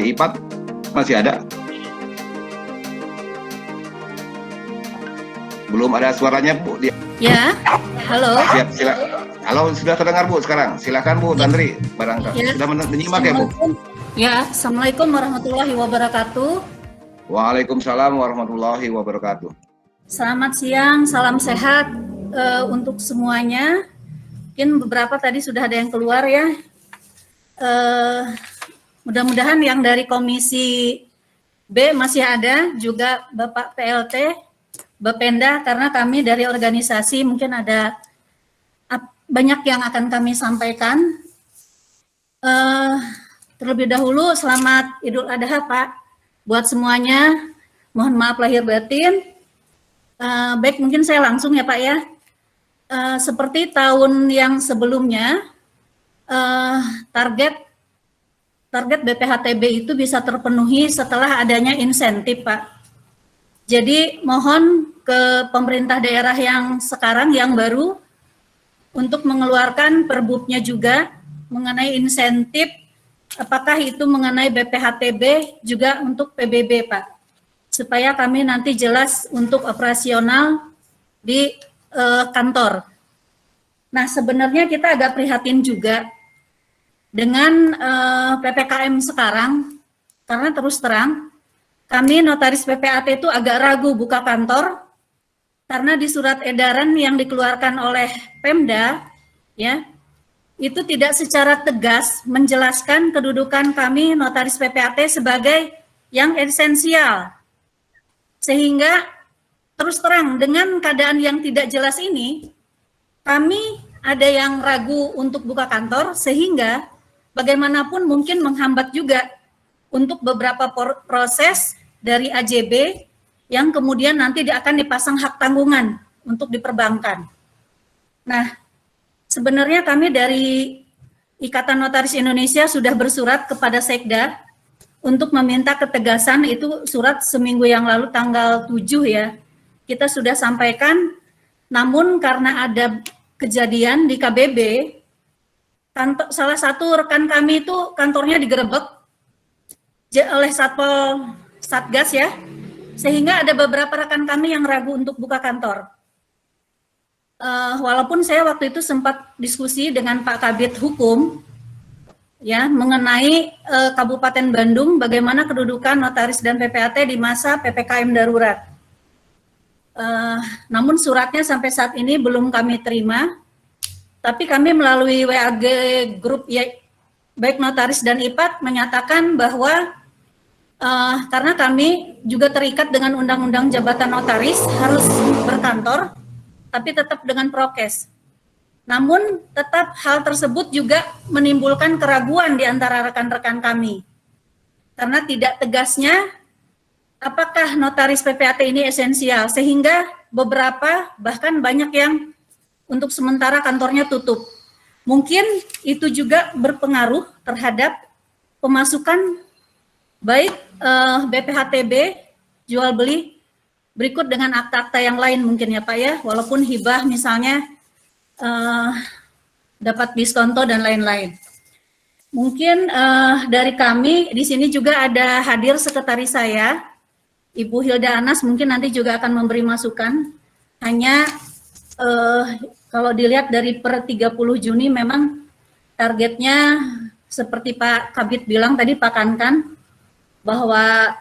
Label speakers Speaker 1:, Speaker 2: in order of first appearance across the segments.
Speaker 1: IPAT masih ada? Belum ada suaranya, Bu.
Speaker 2: Ya, halo.
Speaker 1: Halo, sudah terdengar, Bu, sekarang. Silakan, Bu, Tantri. Barangkali
Speaker 2: ya.
Speaker 1: sudah menyimak ya, Bu?
Speaker 2: Ya, Assalamualaikum warahmatullahi wabarakatuh.
Speaker 1: Waalaikumsalam warahmatullahi wabarakatuh.
Speaker 2: Selamat siang, salam sehat untuk semuanya. Mungkin beberapa tadi sudah ada yang keluar ya. Mudah-mudahan yang dari Komisi B masih ada, juga Bapak PLT, Bapenda, karena kami dari organisasi mungkin ada banyak yang akan kami sampaikan. Terlebih dahulu selamat Idul Adha Pak buat semuanya. Mohon maaf lahir batin. Baik, mungkin saya langsung ya Pak ya. Seperti tahun yang sebelumnya, target BPHTB itu bisa terpenuhi setelah adanya insentif Pak. Jadi mohon ke pemerintah daerah yang sekarang yang baru untuk mengeluarkan perbubnya juga mengenai insentif, apakah itu mengenai BPHTB juga untuk PBB Pak, supaya kami nanti jelas untuk operasional di kantor. Nah sebenarnya kita agak prihatin juga dengan PPKM sekarang, karena terus terang kami notaris PPAT itu agak ragu buka kantor, karena di surat edaran yang dikeluarkan oleh Pemda, ya, itu tidak secara tegas menjelaskan kedudukan kami notaris PPAT sebagai yang esensial. Sehingga terus terang dengan keadaan yang tidak jelas ini, kami ada yang ragu untuk buka kantor, sehingga bagaimanapun mungkin menghambat juga untuk beberapa proses dari AJB yang kemudian nanti akan dipasang hak tanggungan untuk diperbankan. Nah, sebenarnya kami dari Ikatan Notaris Indonesia sudah bersurat kepada Sekda untuk meminta ketegasan, itu surat seminggu yang lalu tanggal 7 ya. Kita sudah sampaikan, namun karena ada kejadian di KBB, salah satu rekan kami itu kantornya digerebek oleh Satgas ya, sehingga ada beberapa rekan kami yang ragu untuk buka kantor. Walaupun saya waktu itu sempat diskusi dengan Pak Kabid Hukum ya mengenai Kabupaten Bandung bagaimana kedudukan notaris dan PPAT di masa PPKM darurat. Namun suratnya sampai saat ini belum kami terima, tapi kami melalui WAG grup ya, baik notaris dan IPAT menyatakan bahwa karena kami juga terikat dengan Undang-Undang Jabatan Notaris harus berkantor, tapi tetap dengan prokes. Namun tetap hal tersebut juga menimbulkan keraguan di antara rekan-rekan kami. Karena tidak tegasnya apakah notaris PPAT ini esensial, sehingga beberapa bahkan banyak yang untuk sementara kantornya tutup. Mungkin itu juga berpengaruh terhadap pemasukan baik BPHTB, jual beli, berikut dengan akta-akta yang lain mungkin ya Pak ya, walaupun hibah misalnya dapat diskonto dan lain-lain. Mungkin dari kami di sini juga ada hadir sekretaris saya, Ibu Hilda Anas, mungkin nanti juga akan memberi masukan. Hanya kalau dilihat dari per 30 Juni memang targetnya seperti Pak Kabid bilang tadi, Pak Kankan, bahwa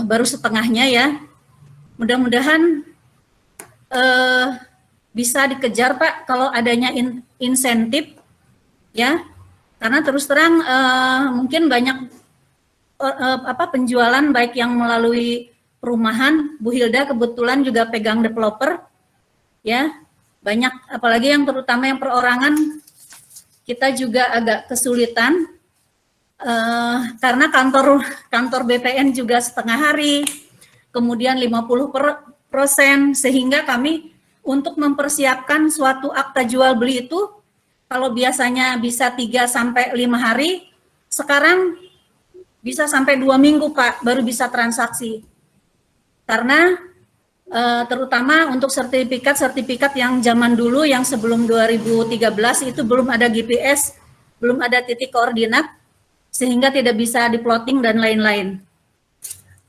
Speaker 2: baru setengahnya ya. Mudah-mudahan bisa dikejar Pak kalau adanya insentif ya, karena terus terang mungkin banyak penjualan baik yang melalui perumahan. Bu Hilda kebetulan juga pegang developer ya, banyak, apalagi yang terutama yang perorangan kita juga agak kesulitan karena kantor BPN juga setengah hari, kemudian 50%, sehingga kami untuk mempersiapkan suatu akta jual beli itu, kalau biasanya bisa 3 sampai 5 hari, sekarang bisa sampai 2 minggu Pak, baru bisa transaksi. Karena terutama untuk sertifikat yang zaman dulu, yang sebelum 2013 itu belum ada GPS, belum ada titik koordinat, sehingga tidak bisa diploting dan lain-lain.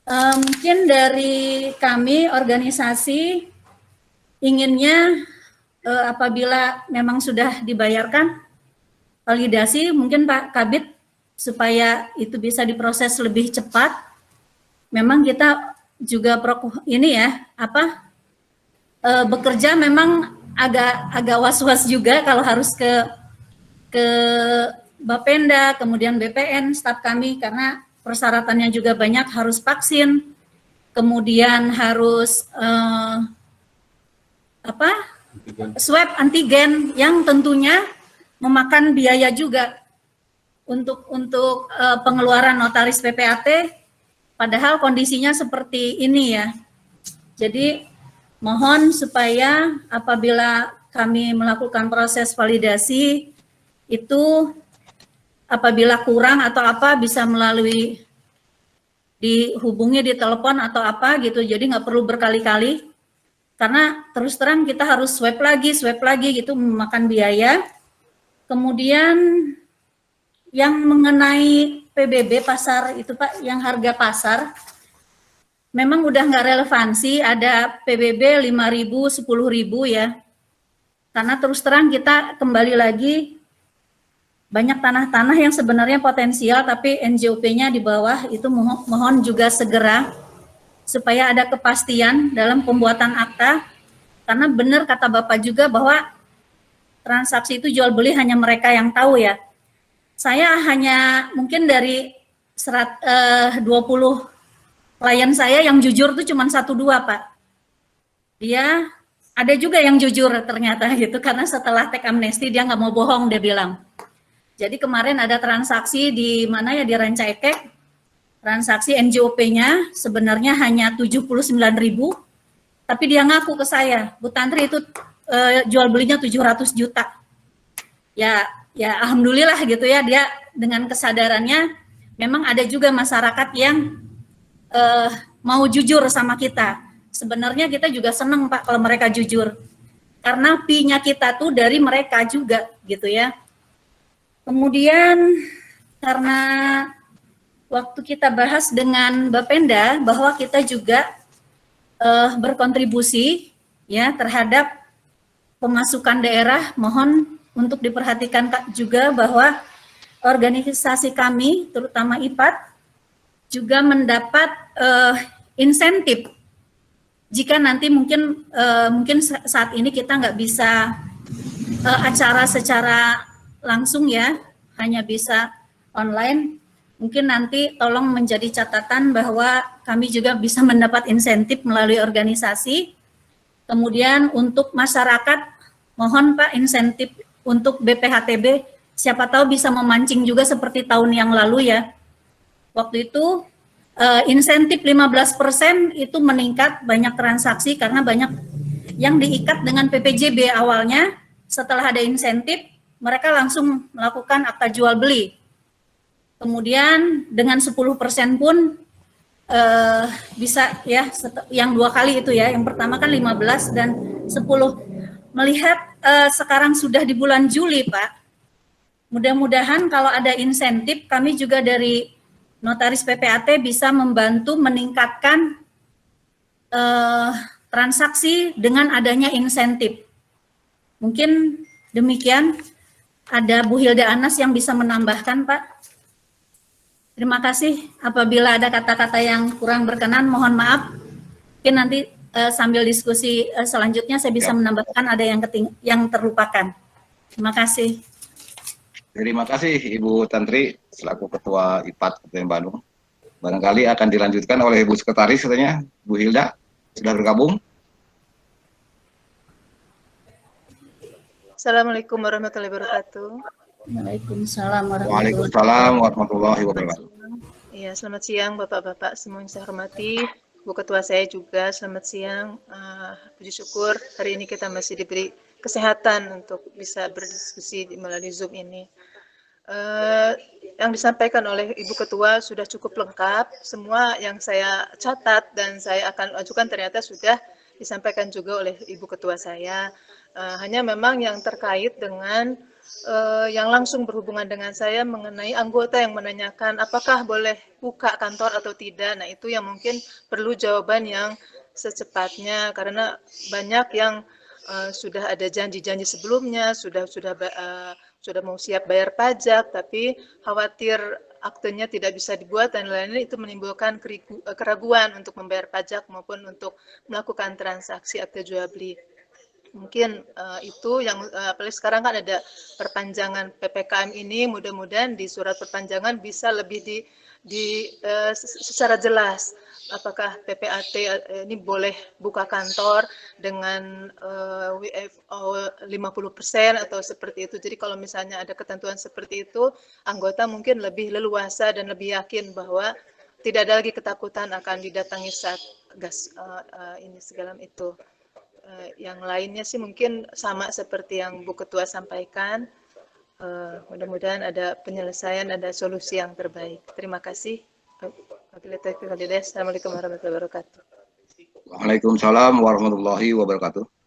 Speaker 2: Mungkin dari kami organisasi inginnya apabila memang sudah dibayarkan validasi, mungkin Pak Kabid supaya itu bisa diproses lebih cepat. Memang kita juga bekerja memang agak was-was juga kalau harus ke Bapenda, kemudian BPN, staf kami karena persyaratannya juga banyak, harus vaksin, kemudian harus swab antigen yang tentunya memakan biaya juga untuk pengeluaran notaris PPAT, padahal kondisinya seperti ini ya. Jadi mohon supaya apabila kami melakukan proses validasi itu apabila kurang atau apa bisa melalui dihubungi di telepon atau apa gitu, jadi nggak perlu berkali-kali karena terus terang kita harus swab lagi gitu memakan biaya. Kemudian yang mengenai PBB pasar itu Pak, yang harga pasar memang udah nggak relevansi, ada PBB 5.000, 10.000 ya, karena terus terang kita kembali lagi banyak tanah-tanah yang sebenarnya potensial tapi NJOP-nya di bawah, itu mohon juga segera supaya ada kepastian dalam pembuatan akta, karena benar kata Bapak juga bahwa transaksi itu jual beli hanya mereka yang tahu ya. Saya hanya mungkin dari 20 klien saya yang jujur tuh cuma 1-2 Pak. Dia ada juga yang jujur ternyata gitu, karena setelah teks amnesti dia nggak mau bohong, dia bilang. Jadi kemarin ada transaksi di mana ya, di Rancaikek, transaksi NJOP-nya sebenarnya hanya 79.000, tapi dia ngaku ke saya, Bu Tantri itu jual belinya 700 juta. Ya alhamdulillah gitu ya, dia dengan kesadarannya memang ada juga masyarakat yang mau jujur sama kita. Sebenarnya kita juga senang Pak kalau mereka jujur, karena fee-nya kita tuh dari mereka juga gitu ya. Kemudian karena waktu kita bahas dengan Bapenda bahwa kita juga berkontribusi ya terhadap pemasukan daerah, mohon untuk diperhatikan juga bahwa organisasi kami terutama IPAT juga mendapat insentif jika nanti mungkin saat ini kita nggak bisa acara secara langsung ya, hanya bisa online. Mungkin nanti tolong menjadi catatan bahwa kami juga bisa mendapat insentif melalui organisasi. Kemudian untuk masyarakat, mohon Pak insentif untuk BPHTB, siapa tahu bisa memancing juga seperti tahun yang lalu ya. Waktu itu insentif 15% itu meningkat, banyak transaksi karena banyak yang diikat dengan PPJB awalnya. Setelah ada insentif, mereka langsung melakukan akta jual beli. Kemudian dengan 10% pun bisa ya, yang 2 kali itu ya, yang pertama kan 15 dan 10. Melihat sekarang sudah di bulan Juli Pak, mudah-mudahan kalau ada insentif, kami juga dari notaris PPAT bisa membantu meningkatkan transaksi dengan adanya insentif. Mungkin demikian. Ada Bu Hilda Anas yang bisa menambahkan, Pak. Terima kasih. Apabila ada kata-kata yang kurang berkenan, mohon maaf. Mungkin nanti sambil diskusi selanjutnya saya bisa menambahkan ada yang terlupakan. Terima kasih.
Speaker 1: Terima kasih Ibu Tantri selaku Ketua IPAT Kabupaten Bandung. Barangkali akan dilanjutkan oleh Ibu Sekretaris katanya, Bu Hilda sudah bergabung.
Speaker 3: Assalamualaikum warahmatullahi wabarakatuh.
Speaker 2: Waalaikumsalam
Speaker 1: warahmatullahi wabarakatuh.
Speaker 3: Iya, selamat siang Bapak-Bapak semua yang saya hormati. Bu Ketua saya juga selamat siang. Puji syukur hari ini kita masih diberi kesehatan untuk bisa berdiskusi melalui Zoom ini. Yang disampaikan oleh Ibu Ketua sudah cukup lengkap. Semua yang saya catat dan saya akan ajukan ternyata sudah disampaikan juga oleh Ibu Ketua saya. Hanya memang yang terkait dengan yang langsung berhubungan dengan saya mengenai anggota yang menanyakan apakah boleh buka kantor atau tidak. Nah, itu yang mungkin perlu jawaban yang secepatnya, karena banyak yang sudah ada janji-janji sebelumnya, sudah mau siap bayar pajak, tapi khawatir aktenya tidak bisa dibuat dan lain-lain, itu menimbulkan keraguan untuk membayar pajak maupun untuk melakukan transaksi akte jual beli. Mungkin itu yang apalagi sekarang kan ada perpanjangan PPKM ini, mudah-mudahan di surat perpanjangan bisa lebih secara jelas apakah PPAT ini boleh buka kantor dengan WFO 50% atau seperti itu. Jadi kalau misalnya ada ketentuan seperti itu, anggota mungkin lebih leluasa dan lebih yakin bahwa tidak ada lagi ketakutan akan didatangi Satgas ini segala itu. Yang lainnya sih mungkin sama seperti yang Bu Ketua sampaikan. Mudah-mudahan ada penyelesaian, ada solusi yang terbaik. Terima kasih. Assalamualaikum warahmatullahi wabarakatuh.
Speaker 1: Waalaikumsalam warahmatullahi wabarakatuh.